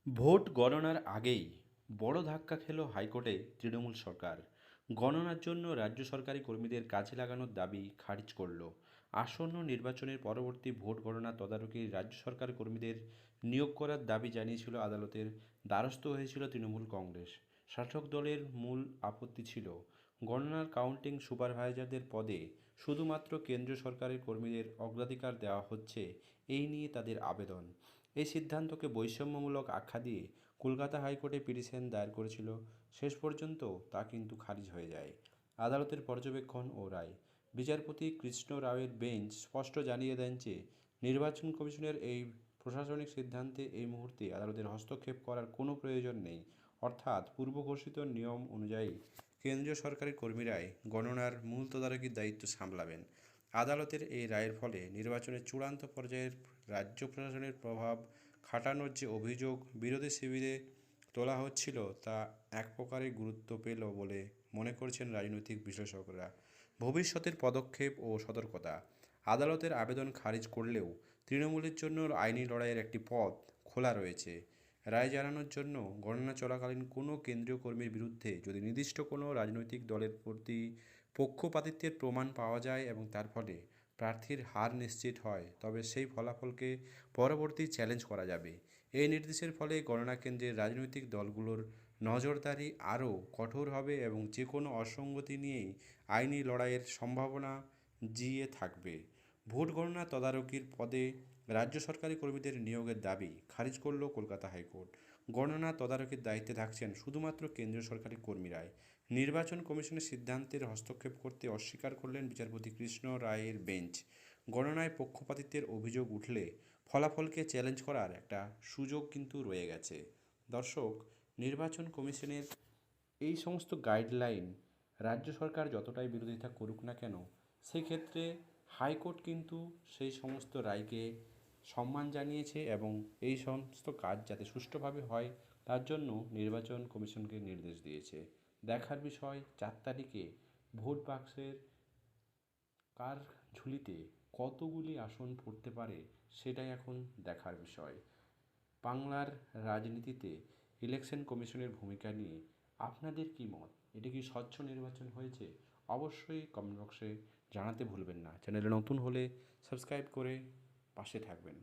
Vote গণনার আগেই বড় ধাক্কা খেল হাইকোর্টে তৃণমূল সরকার। গণনার জন্য রাজ্য সরকারি কর্মীদের কাজে লাগানোর দাবি খারিজ করল। আসন্ন নির্বাচনের পরবর্তী ভোট গণনা তদারকি রাজ্য সরকার কর্মীদের নিয়োগ করার দাবি জানিয়েছিল আদালতের দ্বারস্থ হয়েছিল তৃণমূল কংগ্রেস। শাসক দলের মূল আপত্তি ছিল গণনার কাউন্টিং সুপারভাইজারদের পদে শুধুমাত্র কেন্দ্রীয় সরকারের কর্মীদের অগ্রাধিকার দেওয়া হচ্ছে, এই নিয়ে তাদের আবেদন। এই সিদ্ধান্তকে বৈষম্যমূলক আখ্যা দিয়ে কলকাতা হাইকোর্টে পিটিশন দায়ের করেছিল। শেষ পর্যন্ত তা কিন্তু খারিজ হয়ে যায়। আদালতের পর্যবেক্ষণ ও রায়। বিচারপতি কৃষ্ণ রাওয়ের বেঞ্চ স্পষ্ট জানিয়ে দেন যে নির্বাচন কমিশনের এই প্রশাসনিক সিদ্ধান্তে এই মুহূর্তে আদালতের হস্তক্ষেপ করার কোনো প্রয়োজন নেই। অর্থাৎ পূর্ব ঘোষিত নিয়ম অনুযায়ী কেন্দ্রীয় সরকারি কর্মীরাই গণনার মূল তদারকির দায়িত্ব সামলাবেন। আদালতের এই রায়ের ফলে নির্বাচনের চূড়ান্ত পর্যায়ের রাজ্য প্রশাসনের প্রভাব খাটানোর যে অভিযোগ বিরোধী শিবিরে তোলা হচ্ছিল তা এক প্রকারে গুরুত্ব পেল বলে মনে করছেন রাজনৈতিক বিশ্লেষকরা। ভবিষ্যতের পদক্ষেপ ও সতর্কতা। আদালতের আবেদন খারিজ করলেও তৃণমূলের জন্য আইনি লড়াইয়ের একটি পথ খোলা রয়েছে। রায় জানানোর জন্য গণনা চলাকালীন কোনো কেন্দ্রীয় কর্মীর বিরুদ্ধে যদি নির্দিষ্ট কোনো রাজনৈতিক দলের প্রতি পক্ষপাতিত্বের প্রমাণ পাওয়া যায় এবং তার ফলে প্রার্থীর হার নিশ্চিত হয়, তবে সেই ফলাফলকে পরবর্তী চ্যালেঞ্জ করা যাবে। এই নির্দেশের ফলে গণনা কেন্দ্রের রাজনৈতিক দলগুলোর নজরদারি আরও কঠোর হবে এবং যে কোনো অসঙ্গতি নিয়েই আইনি লড়াইয়ের সম্ভাবনা জিইয়ে থাকবে। ভোট গণনা তদারকির পদে রাজ্য সরকারি কর্মীদের নিয়োগের দাবি খারিজ করল কলকাতা হাইকোর্ট। গণনা তদারকির দায়িত্বে থাকছেন শুধুমাত্র কেন্দ্রীয় সরকারি কর্মীরাই। নির্বাচন কমিশনের সিদ্ধান্তের হস্তক্ষেপ করতে অস্বীকার করলেন বিচারপতি কৃষ্ণ রায়ের বেঞ্চ। গণনায় পক্ষপাতিত্বের অভিযোগ উঠলে ফলাফলকে চ্যালেঞ্জ করার একটা সুযোগ কিন্তু রয়ে গেছে। দর্শক, নির্বাচন কমিশনের এই সমস্ত গাইডলাইন রাজ্য সরকার যতটাই বিরোধিতা করুক না কেন, সেক্ষেত্রে হাইকোর্ট কিন্তু সেই সমস্ত রায়কে সম্মান জানিয়েছে এবং এই সমস্ত কাজ যাতে সুষ্ঠুভাবে হয় তার জন্য নির্বাচন কমিশনকে নির্দেশ দিয়েছে। দেখার বিষয় 4 তারিখে ভোট বাক্সের কার ঝুলিতে কতগুলি আসন পড়তে পারে, সেটাই এখন দেখার বিষয়। বাংলার রাজনীতিতে ইলেকশন কমিশনের ভূমিকা নিয়ে আপনাদের কী মত? এটি কি স্বচ্ছ নির্বাচন হয়েছে? অবশ্যই কমেন্ট বক্সে জানাতে ভুলবেন না। চ্যানেলে নতুন হলে সাবস্ক্রাইব করে পাশে থাকবেন।